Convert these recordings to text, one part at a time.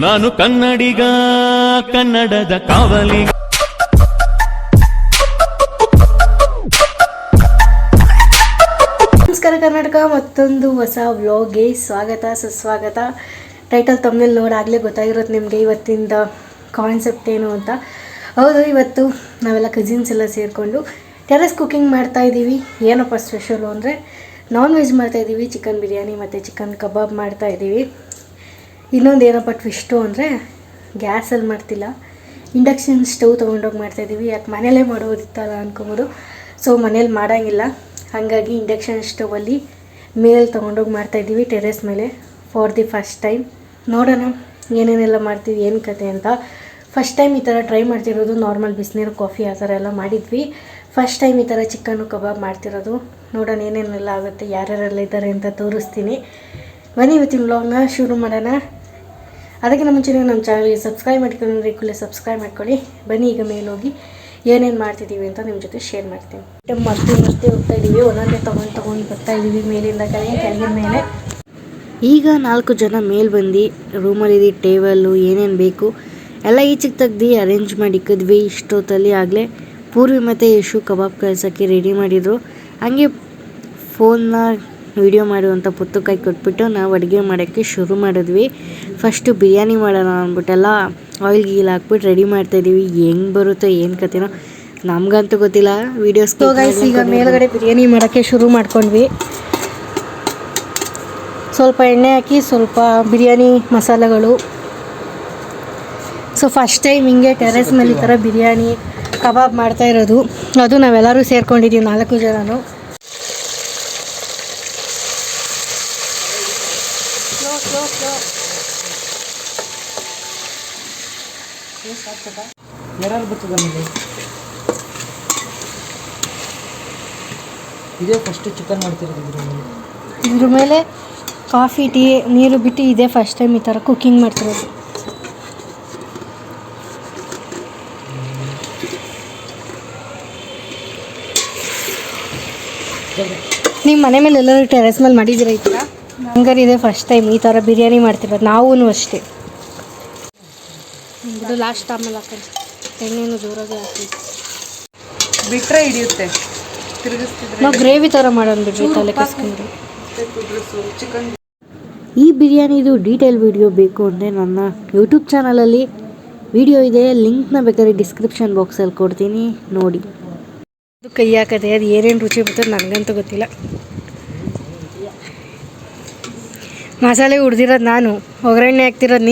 ನಾನು ಕನ್ನಡಿಗ, ಕನ್ನಡದ ಕಾವಲಿ. ನಮಸ್ಕಾರ ಕರ್ನಾಟಕ, ಮತ್ತೊಂದು ಹೊಸ ವ್ಲಾಗ್ಗೆ ಸ್ವಾಗತ ಸುಸ್ವಾಗತ. ಟೈಟಲ್ ತಮ್ಮಲ್ಲಿ ನೋಡಾಗಲೇ ಗೊತ್ತಾಗಿರೋದು ನಿಮಗೆ ಇವತ್ತಿಂದ ಕಾನ್ಸೆಪ್ಟ್ ಏನು ಅಂತ. ಹೌದು, ಇವತ್ತು ನಾವೆಲ್ಲ ಕಸಿನ್ಸ್ ಎಲ್ಲ ಸೇರಿಕೊಂಡು ಟೆರೆಸ್ ಕುಕ್ಕಿಂಗ್ ಮಾಡ್ತಾಯಿದ್ದೀವಿ. ಏನಪ್ಪ ಸ್ಪೆಷಲು ಅಂದರೆ ನಾನ್ ವೆಜ್ ಮಾಡ್ತಾಯಿದ್ದೀವಿ. ಚಿಕನ್ ಬಿರಿಯಾನಿ ಮತ್ತು ಚಿಕನ್ ಕಬಾಬ್ ಮಾಡ್ತಾಯಿದ್ದೀವಿ. ಇನ್ನೊಂದು ಏನಪ್ಪ ಟ್ವಿಸ್ಟು ಅಂದರೆ ಗ್ಯಾಸಲ್ಲಿ ಮಾಡ್ತಿಲ್ಲ, ಇಂಡಕ್ಷನ್ ಸ್ಟವ್ ತೊಗೊಂಡೋಗಿ ಮಾಡ್ತಾಯಿದ್ದೀವಿ. ಯಾಕೆ ಮನೇಲೇ ಮಾಡೋದಿತ್ತಲ್ಲ ಅಂದ್ಕೊಬೋದು. ಸೊ ಮನೇಲಿ ಮಾಡೋಂಗಿಲ್ಲ, ಹಾಗಾಗಿ ಇಂಡಕ್ಷನ್ ಸ್ಟವಲ್ಲಿ ಮೇಲೆ ತೊಗೊಂಡೋಗಿ ಮಾಡ್ತಾಯಿದ್ದೀವಿ ಟೆರೆಸ್ ಮೇಲೆ ಫಾರ್ ದಿ ಫಸ್ಟ್ ಟೈಮ್. ನೋಡೋಣ ಏನೇನೆಲ್ಲ ಮಾಡ್ತೀವಿ, ಏನು ಕತೆ ಅಂತ. ಫಸ್ಟ್ ಟೈಮ್ ಈ ಥರ ಟ್ರೈ ಮಾಡ್ತಿರೋದು. ನಾರ್ಮಲ್ ಬಿಸಿನೀರು ಕಾಫಿ ಆ ಥರ ಎಲ್ಲ ಮಾಡಿದ್ವಿ. ಫಸ್ಟ್ ಟೈಮ್ ಈ ಥರ ಚಿಕನ್ನು ಕಬಾಬ್ ಮಾಡ್ತಿರೋದು. ನೋಡೋಣ ಏನೇನೆಲ್ಲ ಆಗುತ್ತೆ, ಯಾರ್ಯಾರೆಲ್ಲ ಇದ್ದಾರೆ ಅಂತ ತೋರಿಸ್ತೀನಿ. ಬನ್ನಿ ಇವತ್ತಿನ ವ್ಲಾಗ್ನ ಶುರು ಮಾಡೋಣ. ಅದಕ್ಕಿಂತ ಮುಂಚೆ ನಮ್ಮ ಚಾನಲ್ಗೆ ಸಬ್ಸ್ಕ್ರೈಬ್ ಮಾಡ್ಕೊಂಡ್ರೆ ಕೂಡಲೇ ಸಬ್ಸ್ಕ್ರೈಬ್ ಮಾಡ್ಕೊಳ್ಳಿ. ಬನ್ನಿ ಈಗ ಮೇಲೆ ಹೋಗಿ ಏನೇನು ಮಾಡ್ತಿದ್ದೀವಿ ಅಂತ ನಿಮ್ಮ ಜೊತೆ ಶೇರ್ ಮಾಡ್ತೀನಿ. ಮರ್ತಿ ಹೋಗ್ತಾಯಿದ್ದೀವಿ, ಒಂದೊಂದೇ ತೊಗೊಂಡು ಬರ್ತಾಯಿದ್ದೀವಿ ಮೇಲಿಂದ ಕೆಳಗಿನ ಮೇಲೆ. ಈಗ 4 ಜನ ಮೇಲೆ ಬಂದು ರೂಮಲ್ಲಿ ಟೇಬಲ್ಲು ಏನೇನು ಬೇಕು ಎಲ್ಲ ಈಚೆಗೆ ತೆಗ್ದು ಅರೇಂಜ್ ಮಾಡಿ ಇಕ್ಕಿದ್ವಿ. ಇಷ್ಟೊತ್ತಲ್ಲಿ ಆಗಲೇ ಪೂರ್ವಿ ಮತ್ತು ಯಶು ಕಬಾಬ್ ಕಳ್ಸೋಕ್ಕೆ ರೆಡಿ ಮಾಡಿದರು. ಹಾಗೆ ಫೋನ್ನ ವೀಡಿಯೋ ಮಾಡುವಂಥ ಪುಸ್ತಕಕ್ಕೆ ಕೊಟ್ಬಿಟ್ಟು ನಾವು ಅಡುಗೆ ಮಾಡೋಕ್ಕೆ ಶುರು ಮಾಡಿದ್ವಿ. ಫಸ್ಟು ಬಿರಿಯಾನಿ ಮಾಡೋಣ ಅಂದ್ಬಿಟ್ಟೆಲ್ಲ ಆಯಿಲ್ ಗೀಲ್ ಹಾಕ್ಬಿಟ್ಟು ರೆಡಿ ಮಾಡ್ತಾಯಿದ್ದೀವಿ. ಹೆಂಗೆ ಬರುತ್ತೋ ಏನು ಕತೆನೋ ನಮಗಂತೂ ಗೊತ್ತಿಲ್ಲ. ವೀಡಿಯೋಸ್ ಈಗ ಮೇಲ್ಗಡೆ ಬಿರಿಯಾನಿ ಮಾಡೋಕ್ಕೆ ಶುರು ಮಾಡ್ಕೊಂಡ್ವಿ. ಸ್ವಲ್ಪ ಎಣ್ಣೆ ಹಾಕಿ ಸ್ವಲ್ಪ ಬಿರಿಯಾನಿ ಮಸಾಲೆಗಳು. ಸೊ ಫಸ್ಟ್ ಟೈಮ್ ಹಿಂಗೆ ಟೆರೆಸ್ ಮೇಲೆ ಈ ಥರ ಬಿರಿಯಾನಿ ಕಬಾಬ್ ಮಾಡ್ತಾಯಿರೋದು. ಅದು ನಾವೆಲ್ಲರೂ ಸೇರ್ಕೊಂಡಿದ್ದೀವಿ 4 ಜನನು. ಇದೇ ಫಸ್ಟ್ ಚಿಕನ್ ಮಾಡ್ತಿರೋದು. ಇದ್ರ ಮೇಲೆ ಕಾಫಿ ಟೀ ನೀರು ಬಿಟ್ಟು ಇದೇ ಫಸ್ಟ್ ಟೈಮ್ ಈ ಥರ ಕುಕ್ಕಿಂಗ್ ಮಾಡ್ತಿರೋದು. ನಿಮ್ಮ ಮನೆ ಮೇಲೆ ಎಲ್ಲರೂ ಟೆರೆಸ್ ಮೇಲೆ ಮಾಡಿದ್ದೀರ ಈ ಥರ? ಹಂಗಾರೆ ಇದೆ ಫಸ್ಟ್ ಟೈಮ್ ಈ ಥರ ಬಿರಿಯಾನಿ ಮಾಡ್ತಿರೋದು. ನಾವೂ ಅಷ್ಟೇ. ಇದು ಲಾಸ್ಟ್ ಆಮೇಲೆ ಹಾಕೊಂಡು ಎಣ್ಣೆನು ಜೋರಾಗಿ ಹಾಕಿ ಬಿಟ್ಟರೆ ಹಿಡಿಯುತ್ತೆ, ತಿರುಗಿಸ್ತಿದ್ರೆ. ನಾವು ಗ್ರೇವಿ ಥರ ಮಾಡೋಣ ಬಿಡ್ರಿ, ತಲೆ ಕಸ್ಕೊಂಡು. ಚಿಕನ್ ಈ ಬಿರಿಯಾನಿದು ಡೀಟೇಲ್ ವಿಡಿಯೋ ಬೇಕು ಅಂದರೆ ನನ್ನ ಯೂಟ್ಯೂಬ್ ಚಾನಲಲ್ಲಿ ವಿಡಿಯೋ ಇದೆ, ಲಿಂಕ್ನ ಬೇಕಾದ್ರೆ ಡಿಸ್ಕ್ರಿಪ್ಷನ್ ಬಾಕ್ಸಲ್ಲಿ ಕೊಡ್ತೀನಿ, ನೋಡಿ. ಅದು ಕೈ ಹಾಕದೆ ಅದು ಏನೇನು ರುಚಿ ಬರ್ತದೆ ನನಗಂತೂ ಗೊತ್ತಿಲ್ಲ. ಮಸಾಲೆ ಹುಡ್ದಿರೋದು ನಾನು, ಒಗ್ಗರಣೆ ಹಾಕ್ತಿರೋದು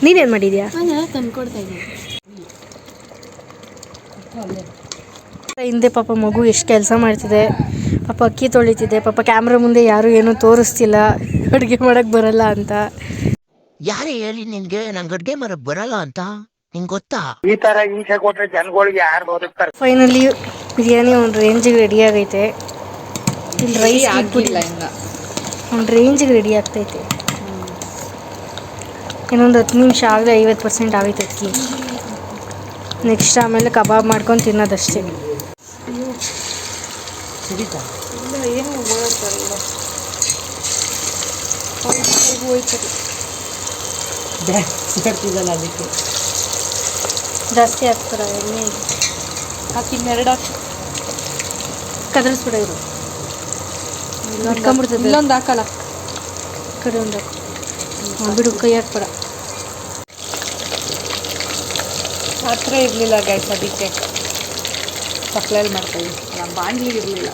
ನೀನೇನು ಮಾಡಿದ್ಯಾ? ತಂದ್ಕೊಡ್ತಾ ಇದ್ದೀನಿ. ಹಿಂದೆ ಪಾಪ ಮಗು ಎಷ್ಟು ಕೆಲಸ ಮಾಡ್ತಿದೆ, ಪಾಪ ಅಕ್ಕಿ ತೊಳಿತಿದೆ. ಪಾಪ ಕ್ಯಾಮ್ರಾ ಮುಂದೆ ಯಾರು ಏನೂ ತೋರಿಸ್ತಿಲ್ಲ ಅಡುಗೆ ಮಾಡೋಕ್ಕೆ ಬರಲ್ಲ ಅಂತ. ಯಾರೇ ಹೇಳಿ ನಿನ್ಗೆ ನಂಗೆ ಅಡ್ಗೆ ಮಾಡಕ್ ಬರಲ್ಲ ಅಂತ? ನಿಂಗೆ ಗೊತ್ತಾ? ಈ ತರ ಹಿಂಸೆ ಕೊಟ್ರೆ ಜನಗಳಿಗೆ ಯಾರು ಬದುಕ್ತಾರೆ? ಫೈನಲಿ ಬಿರಿಯಾನಿ ಒಂದು ರೇಂಜಿಗೆ ರೆಡಿ ಆಗೈತೆ. ಇಲ್ಲಿ ರೈಸ್ ಹಾಕ್ಬಿಟ್ಟಿಲ್ಲ, ಒಂದು ರೇಂಜಿಗೆ ರೆಡಿ ಆಗ್ತೈತೆ. ಇನ್ನೊಂದು 10 ನಿಮಿಷ ಆಗದೆ 50% ಆಗೈತೆ ಅಕ್ಕಿ. ನೆಕ್ಸ್ಟ್ ಆಮೇಲೆ ಕಬಾಬ್ ಮಾಡ್ಕೊಂಡು ತಿನ್ನೋದಷ್ಟೇ. ಅದಕ್ಕೆ ಜಾಸ್ತಿ ಹಾಕ್ತಾರೆ ಎಣ್ಣೆ ಹಾಕಿ 2 ಹಾಕಿ ಕದರಿಸ್ಬಿಡೋದು. ಇಟ್ಕೊಂಡ್ಬಿಡ್ತದೆ. ಇಲ್ಲೊಂದು ಹಾಕಲ್ಲ, ಕಡೆ ಒಂದು ಬಿಡು, ಕೈ ಹಾಕ್ಬೇಡ. ಹತ್ರ ಇರಲಿಲ್ಲ ಗ್ಯಾಸ್, ಅದಕ್ಕೆ ಸಪ್ಲೈಲಿ ಮಾಡ್ತಾಯಿದ್ವಿ. ನಮ್ಮ ಬಾಂಡ್ಲಿ ಇರಲಿಲ್ಲ.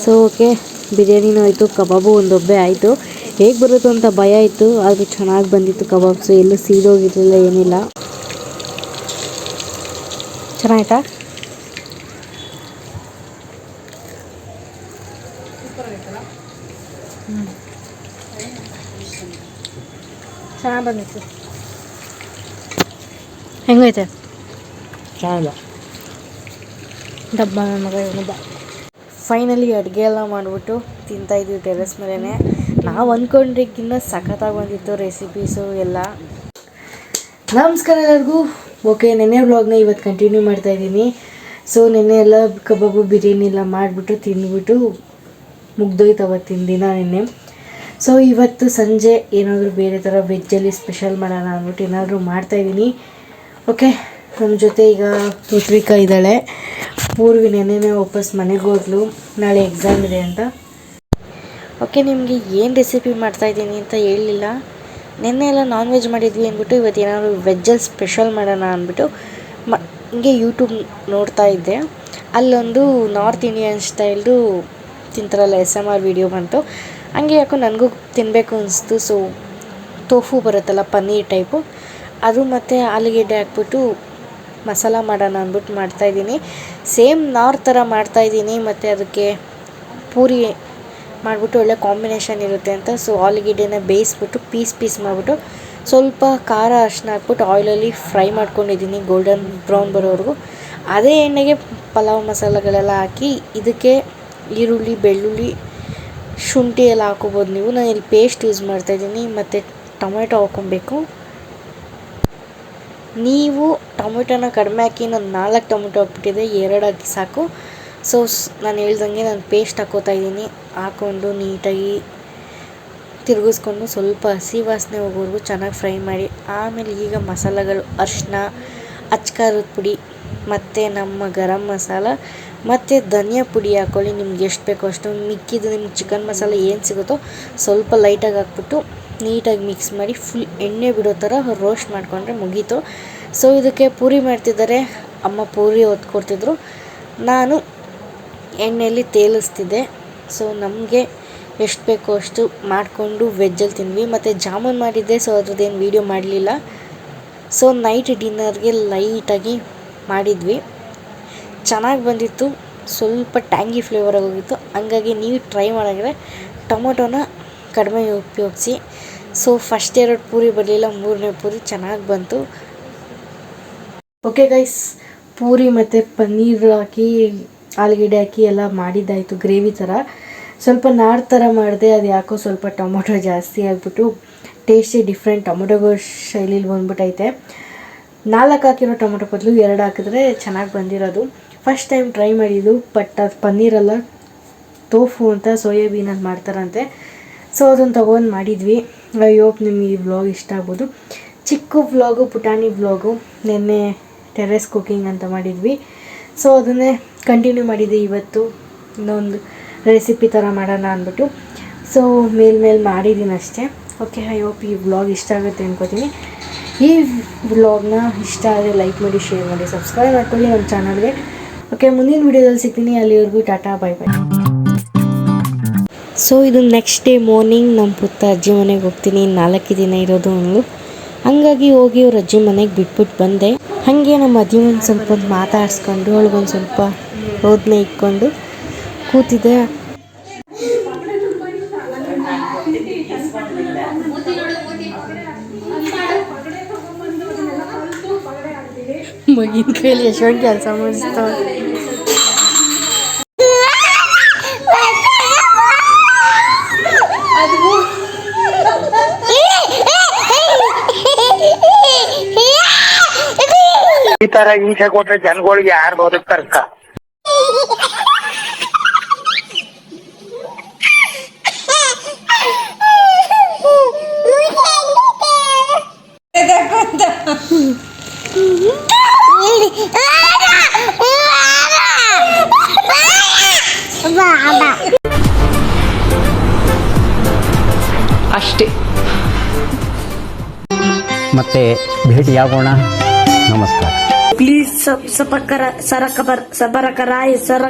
ಸೊ ಓಕೆ, ಬಿರಿಯಾನಿನೂ ಆಯಿತು, ಕಬಾಬು ಒಂದೊಬ್ಬೆ ಆಯಿತು. ಹೇಗೆ ಬರುತ್ತೋ ಅಂತ ಭಯ ಇತ್ತು, ಆದರೆ ಚೆನ್ನಾಗಿ ಬಂದಿತ್ತು ಕಬಾಬ್ಸು. ಎಲ್ಲೂ ಸೀದೋಗಿರಲಿಲ್ಲ, ಏನಿಲ್ಲ. ಚೆನ್ನಾಯ್ತಾ? ಚೆನ್ನಾಗಿ ಬಂದಿತ್ತು. ಹೆಂಗೈತೆ? ಚೆನ್ನಾಗಿಲ್ಲ. ಡಬ್ಬ ನನ್ನ ಮಗ ಇವನೊಬ್ಬ. ಫೈನಲಿ ಅಡುಗೆ ಎಲ್ಲ ಮಾಡಿಬಿಟ್ಟು ತಿಂತಾಯಿದ್ವಿ ಟೆರೆಸ್ ಮೇಲೇ. ನಾವು ಅಂದ್ಕೊಂಡ್ರಿಗಿನ್ನ ಸಖತ್ತಾಗಿ ಬಂದಿತ್ತು ರೆಸಿಪೀಸು ಎಲ್ಲ. ನಮಸ್ಕಾರ ಎಲ್ಲರಿಗೂ, ಓಕೆ, ನೆನ್ನೆ ವ್ಲಾಗ್ನ ಇವತ್ತು ಕಂಟಿನ್ಯೂ ಮಾಡ್ತಾಯಿದ್ದೀನಿ. ಸೊ ನೆನ್ನೆ ಎಲ್ಲ ಕಬಾಬು ಬಿರಿಯಾನಿ ಎಲ್ಲ ಮಾಡಿಬಿಟ್ಟು ತಿಂದ್ಬಿಟ್ಟು ಮುಗ್ದೋಯ್ತು ಅವತ್ತಿನ ದಿನ ನೆನ್ನೆ. ಸೊ ಇವತ್ತು ಸಂಜೆ ಏನಾದರೂ ಬೇರೆ ಥರ ವೆಜ್ಜಲ್ಲಿ ಸ್ಪೆಷಲ್ ಮಾಡೋಣ ಅಂದ್ಬಿಟ್ಟು ಏನಾದರೂ ಮಾಡ್ತಾಯಿದ್ದೀನಿ. ಓಕೆ, ನಮ್ಮ ಜೊತೆ ಈಗ ಋತ್ವಿಕಾ ಇದ್ದಾಳೆ. ಪೂರ್ವಿ ನೆನ್ನೆನೇ ವಾಪಸ್ ಮನೆಗೆ ಹೋದ್ಲು, ನಾಳೆ ಎಕ್ಸಾಮ್ ಇದೆ ಅಂತ. ಓಕೆ, ನಿಮಗೆ ಏನು ರೆಸಿಪಿ ಮಾಡ್ತಾಯಿದ್ದೀನಿ ಅಂತ ಹೇಳಲಿಲ್ಲ. ನಿನ್ನೆ ಎಲ್ಲ ನಾನ್ ವೆಜ್ ಮಾಡಿದ್ವಿ ಅಂದ್ಬಿಟ್ಟು ಇವತ್ತು ಏನಾದರೂ ವೆಜ್ಜಲ್ಲಿ ಸ್ಪೆಷಲ್ ಮಾಡೋಣ ಅಂದ್ಬಿಟ್ಟು ಹಿಂಗೆ ಯೂಟ್ಯೂಬ್ ನೋಡ್ತಾ ಇದ್ದೆ. ಅಲ್ಲೊಂದು ನಾರ್ತ್ ಇಂಡಿಯನ್ ಸ್ಟೈಲ್ದು ತಿಂತಾರಲ್ಲ ASMR ವಿಡಿಯೋ ಬಂತು. ಹಂಗೆ ಯಾಕೋ ನನಗೂ ತಿನ್ನಬೇಕು ಅನಿಸ್ತು. ಸೊ ತೋಫು ಬರುತ್ತಲ್ಲ, ಪನ್ನೀರ್ ಟೈಪು, ಅದು ಮತ್ತು ಆಲೂಗೆಡ್ಡೆ ಹಾಕ್ಬಿಟ್ಟು ಮಸಾಲ ಮಾಡೋಣ ಅಂದ್ಬಿಟ್ಟು ಮಾಡ್ತಾಯಿದ್ದೀನಿ. ಸೇಮ್ ನಾರ್ತ್ ಥರ ಮಾಡ್ತಾಯಿದ್ದೀನಿ. ಮತ್ತು ಅದಕ್ಕೆ ಪೂರಿ ಮಾಡಿಬಿಟ್ಟು ಒಳ್ಳೆ ಕಾಂಬಿನೇಷನ್ ಇರುತ್ತೆ ಅಂತ. ಸೊ ಆಲೂಗೆಡ್ಡೆನ ಬೇಯಿಸ್ಬಿಟ್ಟು ಪೀಸ್ ಮಾಡಿಬಿಟ್ಟು ಸ್ವಲ್ಪ ಖಾರ ಅರಿಶಿನ ಹಾಕ್ಬಿಟ್ಟು ಆಯಿಲಲ್ಲಿ ಫ್ರೈ ಮಾಡ್ಕೊಂಡಿದ್ದೀನಿ ಗೋಲ್ಡನ್ ಬ್ರೌನ್ ಬರೋವರೆಗೂ. ಅದೇ ಎಣ್ಣೆಗೆ ಪಲಾವ್ ಮಸಾಲೆಗಳೆಲ್ಲ ಹಾಕಿ ಇದಕ್ಕೆ ಈರುಳ್ಳಿ, ಬೆಳ್ಳುಳ್ಳಿ, ಶುಂಠಿ ಎಲ್ಲ ಹಾಕೋಬೋದು ನೀವು. ನಾನು ಇಲ್ಲಿ ಪೇಸ್ಟ್ ಯೂಸ್ ಮಾಡ್ತಾಯಿದ್ದೀನಿ. ಮತ್ತು ಟೊಮೆಟೊ ಹಾಕ್ಕೊಬೇಕು. ನೀವು ಟೊಮೆಟೊನ ಕಡಿಮೆ ಹಾಕಿ, ನಾನು 4 ಟೊಮೆಟೊ ಹಾಕ್ಬಿಟ್ಟಿದ್ದೆ, 2 ಹಾಕಿ ಸಾಕು. ಸೊ ನಾನು ಹೇಳ್ದಂಗೆ ನಾನು ಪೇಸ್ಟ್ ಹಾಕೋತಾ ಇದ್ದೀನಿ. ಹಾಕ್ಕೊಂಡು ನೀಟಾಗಿ ತಿರುಗಿಸ್ಕೊಂಡು ಸ್ವಲ್ಪ ಹಸಿ ವಾಸನೆ ಹೋಗೋವರೆಗೂ ಚೆನ್ನಾಗಿ ಫ್ರೈ ಮಾಡಿ. ಆಮೇಲೆ ಈಗ ಮಸಾಲೆಗಳು ಅರಿಶಿನ, ಅಚ್ಕಾರದ ಪುಡಿ ಮತ್ತು ನಮ್ಮ ಗರಂ ಮಸಾಲ ಮತ್ತು ಧನಿಯಾ ಪುಡಿ ಹಾಕ್ಕೊಳ್ಳಿ, ನಿಮ್ಗೆ ಎಷ್ಟು ಬೇಕೋ ಅಷ್ಟು. ಮಿಕ್ಕಿದ್ದು ನಿಮ್ಗೆ ಚಿಕನ್ ಮಸಾಲೆ ಏನು ಸಿಗುತ್ತೋ ಸ್ವಲ್ಪ ಲೈಟಾಗಿ ಹಾಕ್ಬಿಟ್ಟು ನೀಟಾಗಿ ಮಿಕ್ಸ್ ಮಾಡಿ ಫುಲ್ ಎಣ್ಣೆ ಬಿಡೋ ಥರ ರೋಸ್ಟ್ ಮಾಡಿಕೊಂಡ್ರೆ ಮುಗೀತು. ಸೊ ಇದಕ್ಕೆ ಪೂರಿ ಮಾಡ್ತಿದ್ದಾರೆ ಅಮ್ಮ, ಪೂರಿ ಹೊತ್ಕೊಡ್ತಿದ್ರು, ನಾನು ಎಣ್ಣೆಯಲ್ಲಿ ತೇಲಿಸ್ತಿದ್ದೆ. ಸೊ ನಮಗೆ ಎಷ್ಟು ಬೇಕೋ ಅಷ್ಟು ಮಾಡಿಕೊಂಡು ವೆಜ್ಜಲ್ಲಿ ತಿಂದ್ವಿ. ಮತ್ತು ಜಾಮೂನ್ ಮಾಡಿದ್ದೆ, ಸೊ ಅದ್ರದ್ದೇನು ವೀಡಿಯೋ ಮಾಡಲಿಲ್ಲ. ಸೊ ನೈಟ್ ಡಿನ್ನರ್ಗೆ ಲೈಟಾಗಿ ಮಾಡಿದ್ವಿ, ಚೆನ್ನಾಗಿ ಬಂದಿತ್ತು. ಸ್ವಲ್ಪ ಟ್ಯಾಂಗಿ ಫ್ಲೇವರ್ ಆಗೋಗಿತ್ತು. ಹಂಗಾಗಿ ನೀವು ಟ್ರೈ ಮಾಡಿದ್ರೆ ಟೊಮೊಟೊನ ಕಡಿಮೆ ಉಪಯೋಗಿಸಿ. ಸೊ ಫಸ್ಟ್ 2 ಪೂರಿ ಬರಲಿಲ್ಲ, 3ನೇ ಪೂರಿ ಚೆನ್ನಾಗಿ ಬಂತು. ಓಕೆ ಗೈಸ್, ಪೂರಿ ಮತ್ತು ಪನ್ನೀರ್ ಹಾಕಿ ಆಲೂಗೆಡ್ಡೆ ಹಾಕಿ ಎಲ್ಲ ಮಾಡಿದ್ದಾಯಿತು ಗ್ರೇವಿ ಥರ. ಸ್ವಲ್ಪ ನಾರ್ ಥರ ಮಾಡಿದೆ, ಅದು ಯಾಕೋ ಸ್ವಲ್ಪ ಟೊಮೊಟೊ ಜಾಸ್ತಿ ಆಗಿಬಿಟ್ಟು ಟೇಸ್ಟೇ ಡಿಫ್ರೆಂಟ್ ಟೊಮೊಟೊ ಶೈಲಿಲಿ ಬಂದ್ಬಿಟ್ಟೈತೆ. 4 ಹಾಕಿರೋ ಟೊಮೊಟೊ ಬದಲು 2 ಹಾಕಿದ್ರೆ ಚೆನ್ನಾಗಿ ಬಂದಿರೋದು. ಫಸ್ಟ್ ಟೈಮ್ ಟ್ರೈ ಮಾಡಿದ್ದು. ಬಟ್ ಅದು ಪನ್ನೀರಲ್ಲ, ತೋಫು ಅಂತ ಸೋಯಾಬೀನಲ್ಲಿ ಮಾಡ್ತಾರಂತೆ. ಸೊ ಅದನ್ನು ತೊಗೊಂಡು ಮಾಡಿದ್ವಿ. ಐ ಹೋಪ್ ನಿಮಗೆ ಈ ವ್ಲಾಗ್ ಇಷ್ಟ ಆಗ್ಬೋದು. ಚಿಕ್ಕ ವ್ಲಾಗು, ಪುಟಾಣಿ ವ್ಲಾಗು. ನಿನ್ನೆ ಟೆರೆಸ್ ಕುಕಿಂಗ್ ಅಂತ ಮಾಡಿದ್ವಿ. ಸೊ ಅದನ್ನೇ ಕಂಟಿನ್ಯೂ ಮಾಡಿದ್ದೆ ಇವತ್ತು, ಇನ್ನೊಂದು ರೆಸಿಪಿ ಥರ ಮಾಡೋಣ ಅಂದ್ಬಿಟ್ಟು. ಸೊ ಮೇಲ್ಮೇಲೆ ಮಾಡಿದ್ದೀನಿ ಅಷ್ಟೇ. ಓಕೆ, ಐ ಹೋಪ್ ಈ ವ್ಲಾಗ್ ಇಷ್ಟ ಆಗುತ್ತೆ ಅಂದ್ಕೋತೀನಿ. ಈ ವ್ಲಾಗ್ನ ಇಷ್ಟ ಆದರೆ ಲೈಕ್ ಮಾಡಿ, ಶೇರ್ ಮಾಡಿ, ಸಬ್ಸ್ಕ್ರೈಬ್ ಮಾಡ್ಕೊಳ್ಳಿ ನಮ್ಮ ಚಾನಲ್ಗೆ. ಓಕೆ, ಮುಂದಿನ ವೀಡಿಯೋದಲ್ಲಿ ಸಿಗ್ತೀನಿ. ಅಲ್ಲಿವರೆಗೂ ಟಾಟಾ, ಬಾಯ್ ಬಾಯ್. ಸೊ ಇದು ನೆಕ್ಸ್ಟ್ ಡೇ ಮಾರ್ನಿಂಗ್ ನಮ್ಮ ಪುಟ್ಟ ಅಜ್ಜಿ ಮನೆಗೆ ಹೋಗ್ತೀನಿ. 4 ದಿನ ಇರೋದು ಅವಳು. ಹಂಗಾಗಿ ಹೋಗಿ ಅವ್ರ ಅಜ್ಜಿ ಮನೆಗೆ ಬಿಟ್ಬಿಟ್ಟು ಬಂದೆ. ಹಾಗೆ ನಮ್ಮ ಅಜ್ಜಿ ಒಂದು ಸ್ವಲ್ಪ ಹೊತ್ತು ಮಾತಾಡಿಸ್ಕೊಂಡು ಅವಳಿಗೊಂದು ಸ್ವಲ್ಪ ಓದನೆ ಇಟ್ಕೊಂಡು ಕೂತಿದ್ದೆ. ಮಗಿನ ಕೈಲಿ ಎಷ್ಟೊಂದು ಕೆಲಸ ಮಾಡಿಸ್ತಾವೆ. ಈ ತರ ಹಿಂಸೆ ಕೊಟ್ರೆ ಜನಗಳಿಗೆ ಯಾರು ಬದುಕ್ತಾರಕ್ಕ? ಅಷ್ಟೇ. ಮತ್ತೆ ಭೇಟಿಯಾಗೋಣ. ನಮಸ್ಕಾರ. ಪ್ಲೀಸ್ ಸಬಕರ ಸರಕ ಸಬರಕರಾಯ್ ಸರ